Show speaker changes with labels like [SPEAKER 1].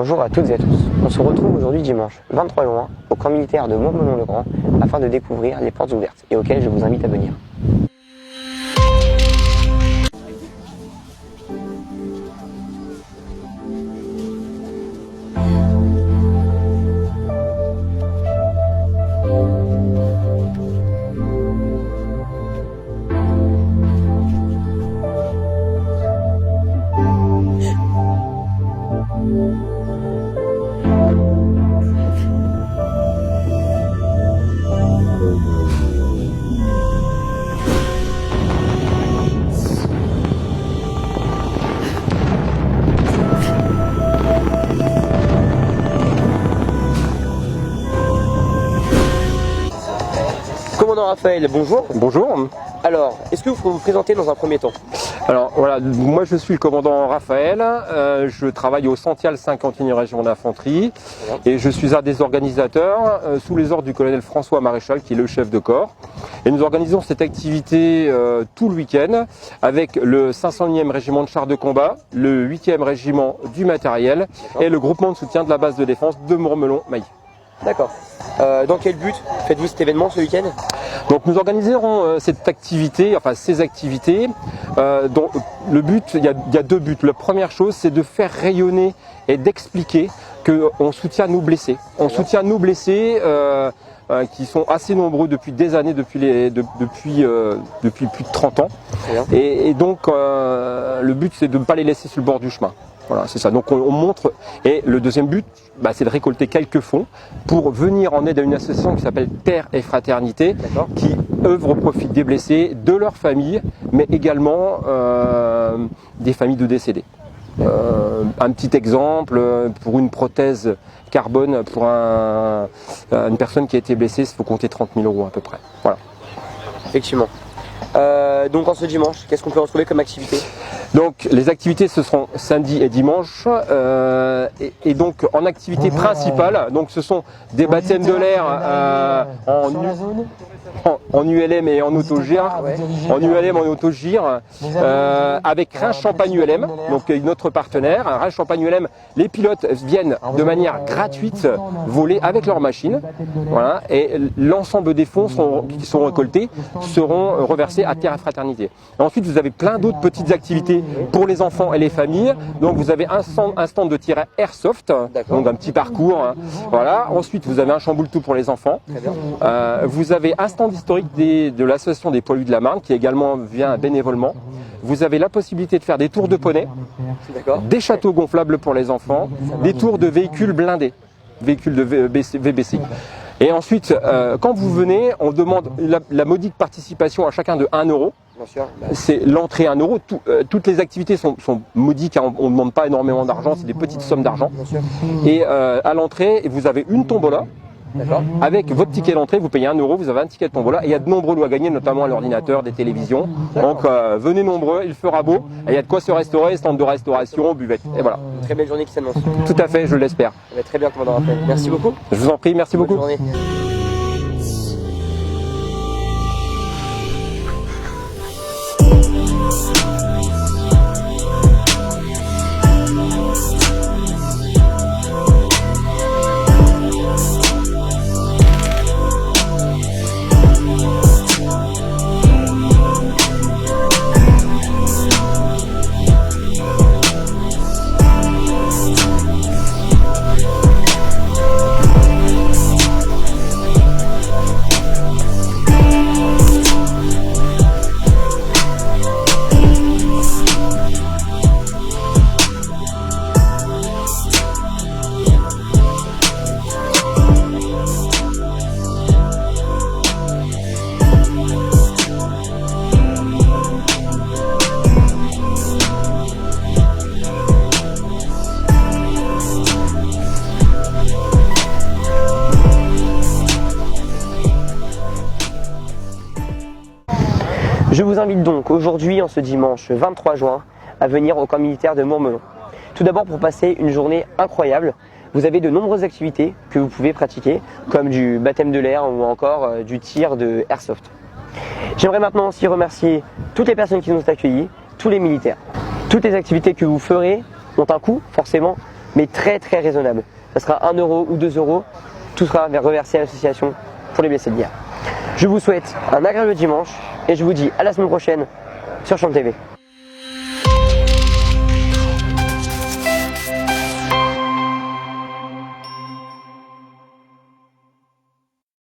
[SPEAKER 1] Bonjour à toutes et à tous. On se retrouve aujourd'hui dimanche 23 juin au camp militaire de Montmelon-le-Grand afin de découvrir les portes ouvertes et auxquelles je vous invite à venir. Commandant Raphaël, bonjour.
[SPEAKER 2] Bonjour.
[SPEAKER 1] Alors, est-ce que vous pouvez vous présenter dans un premier temps?
[SPEAKER 2] Alors voilà, moi je suis le commandant Raphaël, je travaille au Cential 51e Régiment d'Infanterie et je suis un des organisateurs sous les ordres du colonel François Maréchal qui est le chef de corps. Et nous organisons cette activité tout le week-end avec le 501e Régiment de chars de combat, le 8e Régiment du matériel et le groupement de soutien de la base de défense de Montmelon-Mailly.
[SPEAKER 1] D'accord. Dans quel but faites-vous cet événement ce week-end?
[SPEAKER 2] Donc nous organiserons cette activité, enfin ces activités, dont le but, il y a deux buts. La première chose, c'est de faire rayonner et d'expliquer qu'on soutient nos blessés. On soutient nos blessés qui sont assez nombreux depuis des années, depuis plus de 30 ans. Et donc le but, c'est de ne pas les laisser sur le bord du chemin. Voilà, c'est ça. Donc on montre. Et le deuxième but, c'est de récolter quelques fonds pour venir en aide à une association qui s'appelle Terre et Fraternité, qui œuvre au profit des blessés, de leurs familles, mais également des familles de décédés. Un petit exemple, pour une prothèse carbone, pour une personne qui a été blessée, il faut compter 30 000 € à peu près. Voilà.
[SPEAKER 1] Effectivement. Donc en ce dimanche, qu'est-ce qu'on peut retrouver comme activité?
[SPEAKER 2] Donc les activités ce seront samedi et dimanche et donc en activité principale, donc ce sont des baptêmes de l'air en ULM et en autogire, avec Reims Champagne ULM, donc notre partenaire. Reims Champagne ULM, les pilotes viennent de manière gratuite voler avec leur machine, voilà, et l'ensemble des fonds qui sont récoltés seront reversés à Terre et Fraternité. Et ensuite vous avez plein d'autres petites activités pour les enfants et les familles. Donc vous avez un stand de tir airsoft, donc un petit parcours, voilà. Ensuite vous avez un chamboule-tout pour les enfants. Vous avez un stand historique de l'association des poilus de la Marne qui également vient bénévolement. Vous avez la possibilité de faire des tours de poney, des châteaux gonflables pour les enfants, des tours de véhicules blindés, véhicules de VBC. Et ensuite, quand vous venez, on demande la modique participation à chacun de 1 €. C'est l'entrée 1 €. Toutes les activités sont modiques, hein, on ne demande pas énormément d'argent, c'est des petites sommes d'argent. Et à l'entrée, vous avez une tombola. Avec votre ticket d'entrée, vous payez 1 €, vous avez un ticket de tombola et il y a de nombreux lots à gagner, notamment un ordinateur, des télévisions. Donc venez nombreux, il fera beau, et il y a de quoi se restaurer, stand de restauration, buvette, et voilà.
[SPEAKER 1] Une très belle journée qui s'annonce.
[SPEAKER 2] Tout à fait, je l'espère.
[SPEAKER 1] Très bien, commandant Raphaël. Merci beaucoup.
[SPEAKER 2] Je vous en prie, merci beaucoup.
[SPEAKER 1] Bonne journée. Je vous invite donc aujourd'hui, en ce dimanche 23 juin, à venir au camp militaire de Montmelon. Tout d'abord pour passer une journée incroyable. Vous avez de nombreuses activités que vous pouvez pratiquer, comme du baptême de l'air ou encore du tir de airsoft. J'aimerais maintenant aussi remercier toutes les personnes qui nous ont accueillis, tous les militaires. Toutes les activités que vous ferez ont un coût, forcément. mais très très raisonnable. Ça sera 1 euro ou 2 euros, tout sera reversé à l'association pour les blessés de guerre. Je vous souhaite un agréable dimanche et je vous dis à la semaine prochaine sur Champ TV.